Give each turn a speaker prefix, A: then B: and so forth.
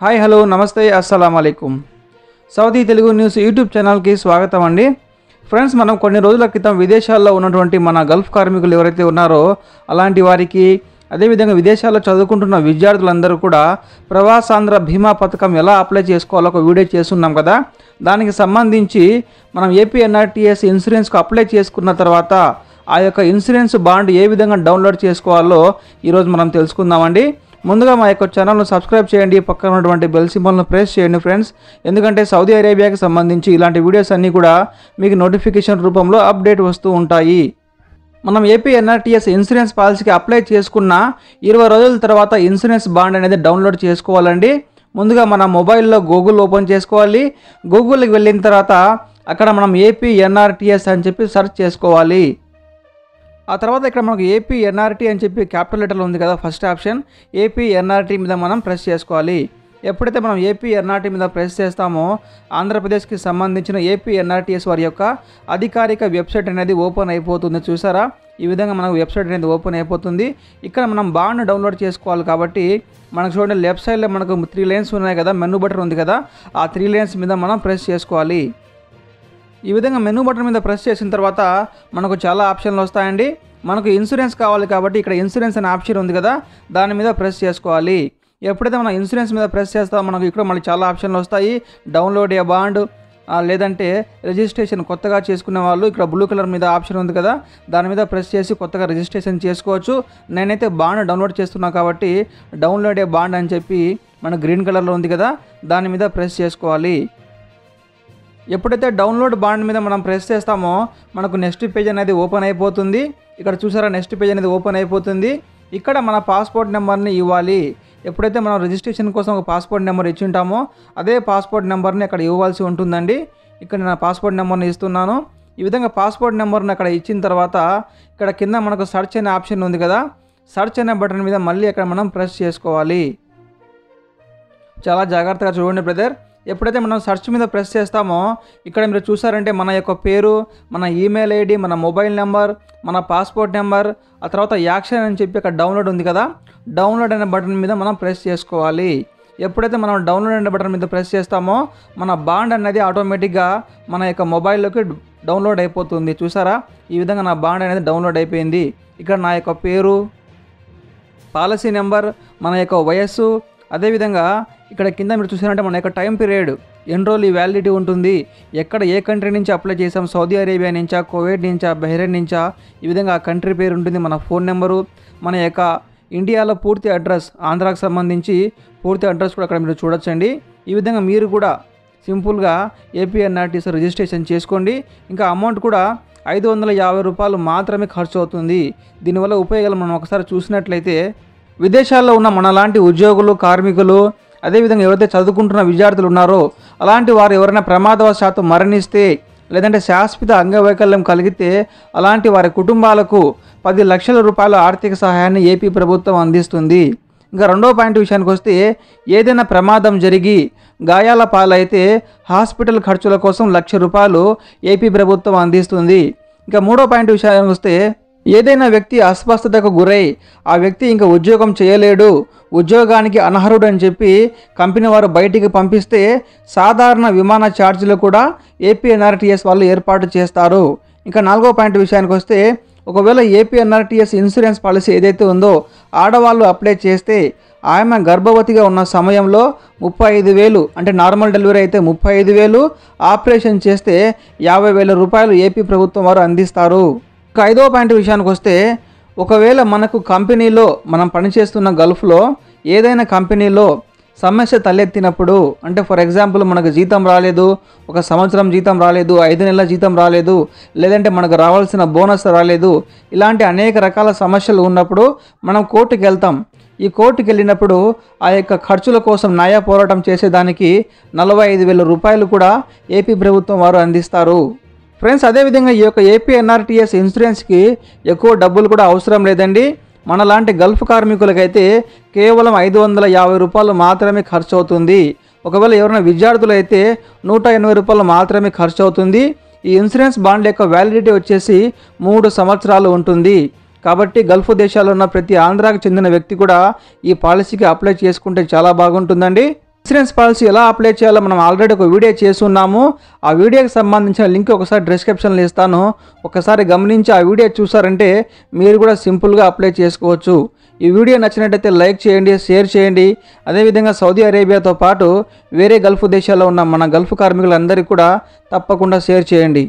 A: Hi hello నమస్తే అస్సలాముఅలైకుం Saudi Telugu news YouTube ఛానల్కి స్వాగతం అండి. ఫ్రెండ్స్, మనం కొన్ని రోజుల క్రితం విదేశాల్లో ఉన్నటువంటి మన గల్ఫ్ కార్మికులు ఎవరైతే ఉన్నారో అలాంటి వారికి, అదేవిధంగా విదేశాల్లో చదువుకుంటున్న విద్యార్థులందరూ కూడా ప్రవాసాంధ్ర బీమా పథకం ఎలా అప్లై చేసుకోవాలో ఒక వీడియో చేస్తున్నాం కదా. దానికి సంబంధించి మనం ఏపీఎన్ఆర్టీఎస్ ఇన్సూరెన్స్కు అప్లై చేసుకున్న తర్వాత ఆ యొక్క ఇన్సూరెన్స్ బాండ్ ఏ విధంగా డౌన్లోడ్ చేసుకోవాలో ఈరోజు మనం తెలుసుకుందామండి. ముందుగా మా యొక్క ఛానల్ను సబ్స్క్రైబ్ చేయండి, పక్కన ఉన్నటువంటి బెల్ సింబల్ను ప్రెస్ చేయండి ఫ్రెండ్స్. ఎందుకంటే సౌదీ అరేబియాకి సంబంధించి ఇలాంటి వీడియోస్ అన్నీ కూడా మీకు నోటిఫికేషన్ రూపంలో అప్డేట్ వస్తూ ఉంటాయి. మనం ఏపీఎన్ఆర్టీఎస్ ఇన్సూరెన్స్ పాలసీకి అప్లై చేసుకున్న 20 రోజుల తర్వాత ఇన్సూరెన్స్ బాండ్ అనేది డౌన్లోడ్ చేసుకోవాలండి. ముందుగా మన మొబైల్లో గూగుల్ ఓపెన్ చేసుకోవాలి. గూగుల్కి వెళ్ళిన తర్వాత అక్కడ మనం ఏపీఎన్ఆర్టీఎస్ అని చెప్పి సెర్చ్ చేసుకోవాలి. ఆ తర్వాత ఇక్కడ మనకు ఏపీఎన్ఆర్టీ అని చెప్పి క్యాపిటల్ లెటర్లో ఉంది కదా, ఫస్ట్ ఆప్షన్ ఏపీఎన్ఆర్టీ మీద మనం ప్రెస్ చేసుకోవాలి. ఎప్పుడైతే మనం ఏపీఎన్ఆర్టీ మీద ప్రెస్ చేస్తామో ఆంధ్రప్రదేశ్కి సంబంధించిన ఏపీఎన్ఆర్టీఎస్ వారి యొక్క అధికారిక వెబ్సైట్ అనేది ఓపెన్ అయిపోతుంది. చూసారా, ఈ విధంగా మనకు వెబ్సైట్ అనేది ఓపెన్ అయిపోతుంది. ఇక్కడ మనం బాండ్ డౌన్లోడ్ చేసుకోవాలి కాబట్టి మనకు చూడండి, లెఫ్ట్ సైడ్లో మనకు 3 లైన్స్ ఉన్నాయి కదా, మెనూ బటన్ ఉంది కదా, ఆ 3 లైన్స్ మీద మనం ప్రెస్ చేసుకోవాలి. ఈ విధంగా మెనూ బటన్ మీద ప్రెస్ చేసిన తర్వాత మనకు చాలా ఆప్షన్లు వస్తాయండి. మనకు ఇన్సూరెన్స్ కావాలి కాబట్టి ఇక్కడ ఇన్సూరెన్స్ అనే ఆప్షన్ ఉంది కదా, దాని మీద ప్రెస్ చేసుకోవాలి. ఎప్పుడైతే మనం ఇన్సూరెన్స్ మీద ప్రెస్ చేస్తామో మనకు ఇక్కడ మళ్ళీ చాలా ఆప్షన్లు వస్తాయి. డౌన్లోడ్ ఏ బాండ్, లేదంటే రిజిస్ట్రేషన్ కొత్తగా చేసుకునే వాళ్ళు ఇక్కడ బ్లూ కలర్ మీద ఆప్షన్ ఉంది కదా, దాని మీద ప్రెస్ చేసి కొత్తగా రిజిస్ట్రేషన్ చేసుకోవచ్చు. నేనైతే బాండ్ డౌన్లోడ్ చేస్తున్నా కాబట్టి డౌన్లోడ్ ఏ బాండ్ అని చెప్పి మన గ్రీన్ కలర్లో ఉంది కదా, దాని మీద ప్రెస్ చేసుకోవాలి. ఎప్పుడైతే డౌన్లోడ్ బాండ్ మీద మనం ప్రెస్ చేస్తామో మనకు నెక్స్ట్ పేజ్ అనేది ఓపెన్ అయిపోతుంది. ఇక్కడ చూసారా, నెక్స్ట్ పేజ్ అనేది ఓపెన్ అయిపోతుంది. ఇక్కడ మన పాస్పోర్ట్ నెంబర్ని ఇవ్వాలి. ఎప్పుడైతే మనం రిజిస్ట్రేషన్ కోసం ఒక పాస్పోర్ట్ నెంబర్ ఇచ్చి ఉంటామో అదే పాస్పోర్ట్ నెంబర్ని అక్కడ ఇవ్వాల్సి ఉంటుందండి. ఇక్కడ నేను పాస్పోర్ట్ నెంబర్ని ఇస్తున్నాను. ఈ విధంగా పాస్పోర్ట్ నెంబర్ని అక్కడ ఇచ్చిన తర్వాత ఇక్కడ కింద మనకు సెర్చ్ అనే ఆప్షన్ ఉంది కదా, సెర్చ్ అనే బటన్ మీద మళ్ళీ అక్కడ మనం ప్రెస్ చేసుకోవాలి. చాలా జాగ్రత్తగా చూడండి బ్రదర్. ఎప్పుడైతే మనం సెర్చ్ మీద ప్రెస్ చేస్తామో ఇక్కడ మీరు చూసారంటే మన యొక్క పేరు, మన ఈమెయిల్ ఐడి, మన మొబైల్ నెంబర్, మన పాస్పోర్ట్ నెంబర్, ఆ తర్వాత యాక్షన్ అని చెప్పి అక్కడ డౌన్లోడ్ ఉంది కదా, డౌన్లోడ్ అనే బటన్ మీద మనం ప్రెస్ చేసుకోవాలి. ఎప్పుడైతే మనం డౌన్లోడ్ అనే బటన్ మీద ప్రెస్ చేస్తామో మన బాండ్ అనేది ఆటోమేటిక్గా మన యొక్క మొబైల్లోకి డౌన్లోడ్ అయిపోతుంది. చూసారా, ఈ విధంగా నా బాండ్ అనేది డౌన్లోడ్ అయిపోయింది. ఇక్కడ నా యొక్క పేరు, పాలసీ నెంబర్, మన యొక్క వయస్సు, అదేవిధంగా ఇక్కడ కింద మీరు చూసారంటే మన యొక్క టైం పీరియడ్, ఎన్ని రోజులు ఈ వ్యాలిడిటీ ఉంటుంది, ఎక్కడ ఏ కంట్రీ నుంచి అప్లై చేసాం, సౌదీ అరేబియా నుంచా, కువైట్ నుంచా, బహ్రెయిన్ నుంచా, ఈ విధంగా ఆ కంట్రీ పేరు ఉంటుంది, మన ఫోన్ నెంబరు, మన యొక్క ఇండియాలో పూర్తి అడ్రస్, ఆంధ్రాకు సంబంధించి పూర్తి అడ్రస్ కూడా అక్కడ మీరు చూడొచ్చండి. ఈ విధంగా మీరు కూడా సింపుల్గా ఏపీఎన్ఆర్టీఎస్ రిజిస్ట్రేషన్ చేసుకోండి. ఇంకా అమౌంట్ కూడా 550 రూపాయలు మాత్రమే ఖర్చు అవుతుంది. దీనివల్ల ఉపయోగాలు మనం ఒకసారి చూసినట్లయితే విదేశాల్లో ఉన్న మనలాంటి ఉద్యోగులు, కార్మికులు, అదేవిధంగా ఎవరైతే చదువుకుంటున్న విద్యార్థులు ఉన్నారో అలాంటి వారు ఎవరైనా ప్రమాదవశాత్తు మరణిస్తే లేదంటే శాశ్వత అంగవైకల్యం కలిగితే అలాంటి వారి కుటుంబాలకు 10 లక్షల రూపాయల ఆర్థిక సహాయాన్ని ఏపీ ప్రభుత్వం అందిస్తుంది. ఇంకా రెండో పాయింట్ విషయానికి వస్తే ఏదైనా ప్రమాదం జరిగి గాయాల పాలైతే హాస్పిటల్ ఖర్చుల కోసం 1 లక్ష రూపాయలు ఏపీ ప్రభుత్వం అందిస్తుంది. ఇంకా మూడో పాయింట్ విషయానికి వస్తే ఏదైనా వ్యక్తి అస్వస్థతకు గురై ఆ వ్యక్తి ఇంకా ఉద్యోగం చేయలేడు, ఉద్యోగానికి అనర్హుడు అని చెప్పి కంపెనీ వారు బయటికి పంపిస్తే సాధారణ విమాన ఛార్జీలు కూడా ఏపీఎన్ఆర్టీఎస్ వాళ్ళు ఏర్పాటు చేస్తారు. ఇంకా నాలుగో పాయింట్ విషయానికి వస్తే ఒకవేళ ఏపీఎన్ఆర్టీఎస్ ఇన్సూరెన్స్ పాలసీ ఏదైతే ఉందో ఆడవాళ్ళు అప్లై చేస్తే ఆమె గర్భవతిగా ఉన్న సమయంలో 35,000, అంటే నార్మల్ డెలివరీ అయితే 35,000, ఆపరేషన్ చేస్తే 50,000 రూపాయలు ఏపీ ప్రభుత్వం వారు అందిస్తారు. ఇంకా ఐదో పాయింట్ విషయానికి వస్తే ఒకవేళ మనకు కంపెనీలో మనం పనిచేస్తున్న గల్ఫ్లో ఏదైనా కంపెనీలో సమస్య తలెత్తినప్పుడు, అంటే ఫర్ ఎగ్జాంపుల్ మనకు జీతం రాలేదు, 1 సంవత్సరం జీతం రాలేదు, 5 నెలల జీతం రాలేదు, లేదంటే మనకు రావాల్సిన బోనస్ రాలేదు, ఇలాంటి అనేక రకాల సమస్యలు ఉన్నప్పుడు మనం కోర్టుకి వెళ్తాం. ఈ కోర్టుకి వెళ్ళినప్పుడు ఆ యొక్క ఖర్చుల కోసం న్యాయ పోరాటం చేసేదానికి 45,000 రూపాయలు కూడా ఏపీ ప్రభుత్వం వారు అందిస్తారు. ఫ్రెండ్స్, అదేవిధంగా ఈ యొక్క ఏపీఎన్ఆర్టీఎస్ ఇన్సూరెన్స్కి ఎక్కువ డబ్బులు కూడా అవసరం లేదండి. మనలాంటి గల్ఫ్ కార్మికులకైతే కేవలం 550 రూపాయలు మాత్రమే ఖర్చు అవుతుంది. ఒకవేళ ఎవరైనా విద్యార్థులు అయితే 180 రూపాయలు మాత్రమే ఖర్చు అవుతుంది. ఈ ఇన్సూరెన్స్ బాండ్ యొక్క వ్యాలిడిటీ వచ్చేసి 3 సంవత్సరాలు ఉంటుంది. కాబట్టి గల్ఫ్ దేశాల్లో ఉన్న ప్రతి ఆంధ్రాకు చెందిన వ్యక్తి కూడా ఈ పాలసీకి అప్లై చేసుకుంటే చాలా బాగుంటుందండి. ఇన్సూరెన్స్ పాలసీ ఎలా అప్లై చేయాలో మనం ఆల్రెడీ ఒక వీడియో చేస్తున్నాము. ఆ వీడియోకి సంబంధించిన లింక్ ఒకసారి డిస్క్రిప్షన్లో ఇస్తాను. ఒకసారి గమనించి ఆ వీడియో చూసారంటే మీరు కూడా సింపుల్గా అప్లై చేసుకోవచ్చు. ఈ వీడియో నచ్చినట్టయితే లైక్ చేయండి, షేర్ చేయండి. అదేవిధంగా సౌదీ అరేబియాతో పాటు వేరే గల్ఫ్ దేశాల్లో ఉన్న మన గల్ఫ్ కార్మికులందరికీ కూడా తప్పకుండా షేర్ చేయండి.